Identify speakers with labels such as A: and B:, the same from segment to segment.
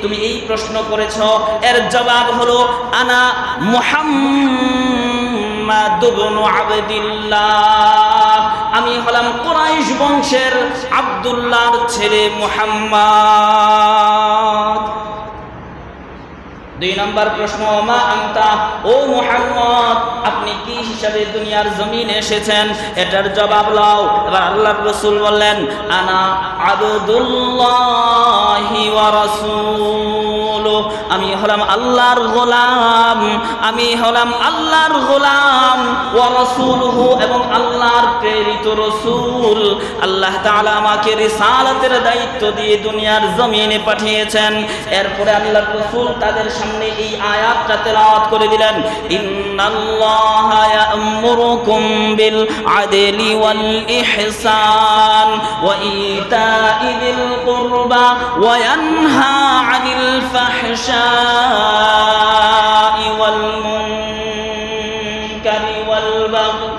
A: তুমি এই প্রশ্ন করেছ, এর জবাব হলো আনা মুহাম্মাদ ইবনে আবদুল্লাহ, আমি হলাম কুরাইশ বংশের আব্দুল্লাহর ছেলে মুহাম্মদ। 2 নম্বর প্রশ্ন, মা আনতা, ও মুহাম্মদ আপনি কি হিসাবে দুনিয়ার জমিনে এসেছেন, এটার জবাব দাও। এবার আল্লাহর রাসূল বললেন আনা আবদুল্লাহি ওয়া রাসূলু, আমি হলাম আল্লাহর গোলাম, আমি হলাম আল্লাহর গোলাম, ওয়া রাসূলুহু এবং আল্লাহর প্রেরিত রাসূল। আল্লাহ তাআলা আমাকে রিসালাতের দায়িত্ব দিয়ে দুনিয়ার জমিনে পাঠিয়েছেন। এরপরে আল্লাহর রাসূল তাদের সামনে এই আয়াতটা তেলাওয়াত করে দিলেন, ইন্নাল্লাহা ইয়া'মুরুকুম বিল আদলি ওয়াল ইহসান ওয়া ইতা'i যিল কুরবা ওয়া ইয়ানহা আনিল ফাহশাই ওয়াল মুনকারি ওয়াল বাগই।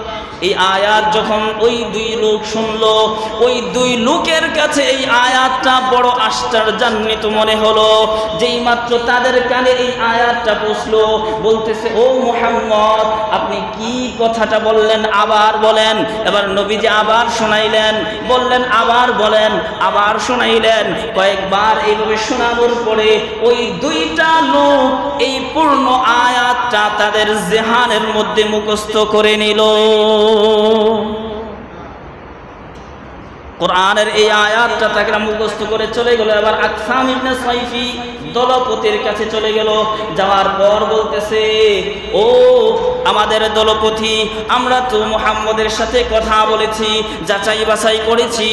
A: এই আয়াত যখন ওই 2 লোক শুনলো, ওই 2 লোকের কাছে এই আয়াতটা বড় আশ্চর্যান্বিত মনে হলো। যেই মাত্র তাদের কানে এই আয়াতটা পৌঁছলো, বলতেছে ও মুহাম্মদ আপনি কি কথাটা বললেন, আবার বলেন। এবার নবীজি আবার শোনাইলেন, বললেন আবার বলেন, আবার শোনাইলেন। কয়েকবার এইভাবে শোনানোর পরে ওই 2টা লোক এই পূর্ণ আয়াতটা তাদের জেহানের মধ্যে মুখস্থ করে নিল। কোরআনের এই আয়াতটা তাকে মুখস্থ করে চলে গেল। এবার আকসাম ইবনে সাইফি দলপতির কাছে চলে গেল। যাওয়ার পর বলতেছে, ও আমাদের দলপতি, আমরা তো মুহাম্মদের সাথে কথা বলেছি, যাচাই বাছাই করেছি,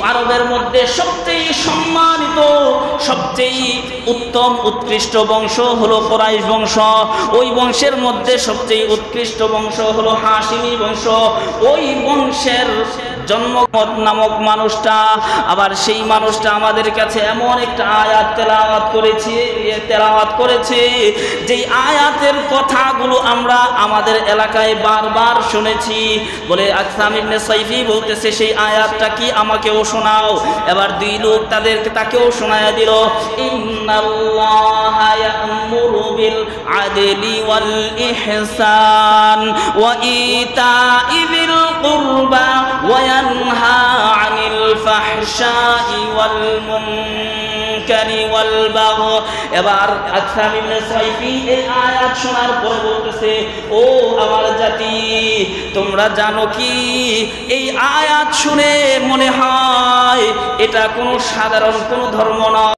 A: আরবের মধ্যে সবচেয়ে সম্মানিত, সবচেয়ে উত্তম উৎকৃষ্ট বংশ হলো কুরাইশ বংশ। ওই বংশের মধ্যে সবচেয়ে উৎকৃষ্ট বংশ হলো হাশিমি বংশ। ওই বংশের জন্মগত নামক মানুষটা, আবার সেই মানুষটা আমাদের কাছে এমন একটা আয়াত তেলাওয়াত করেছে যেই আয়াতের কথাগুলো আমরা আমাদের এলাকায় বারবার শুনেছি। বলে আকসাম ইবনে সাইফি বলতেছে সেই আয়াতটা কি, আমাকেও শোনাও। এবার 2 লোক তাকেও শোনায়া দিল, ইন্নাল্লাহা ইয়া'মুরু বিল আদলি ওয়াল ইহসান ওয়া ইতা'i যিল কুরবা ওয়া ইয়ানহা আনিল ফাহশাই ওয়াল মুনকারি ওয়াল বাগই। এবার আকসাম ইবনে সাইফি এই আয়াত শোনার পর বলতেছে, ও আমার জাতি, তোমরা জানো কি এই আয়াত শুনে মনে হয় এটা কোনো সাধারণ কোনো ধর্ম নয়।